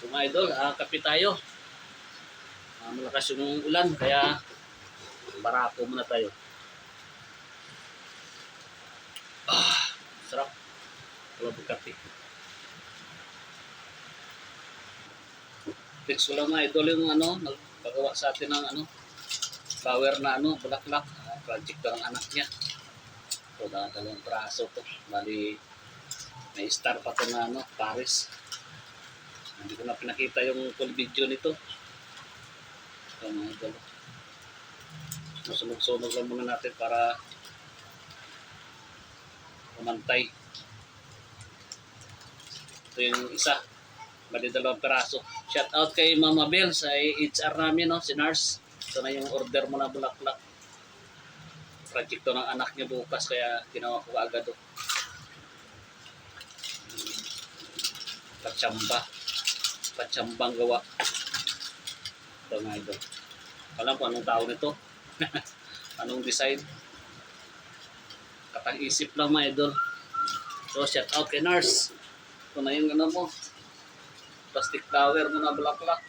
So mga idol, kape tayo. Malakas yung ulan, kaya barako muna tayo. Sarap. Tulad ng kape. Fix ko lang mga idol yung nagpagawa sa atin ng flower na bulaklak. Project ko ng anak niya. So, dalawang praso to. Bali, may star pa to na Paris. Hindi ko na pinakita yung full video nito. So, mga idol. Sunog-sunog lang muna natin para umantay. Ito yung isa. Bali, dalawang peraso. Shout out kay Mama Bell sa HR namin, si Nars. Ito na yung order mo na bulaklak. Project to ng anak niya bukas, kaya ginawa ko agad. Patsambang gawa. Ito nga ito. Alam ko anong tao nito. Anong design. Katang isip lang mga idol. So shout out kay Nars. Ito na yung mo. Plastic flower mo na bulaklak.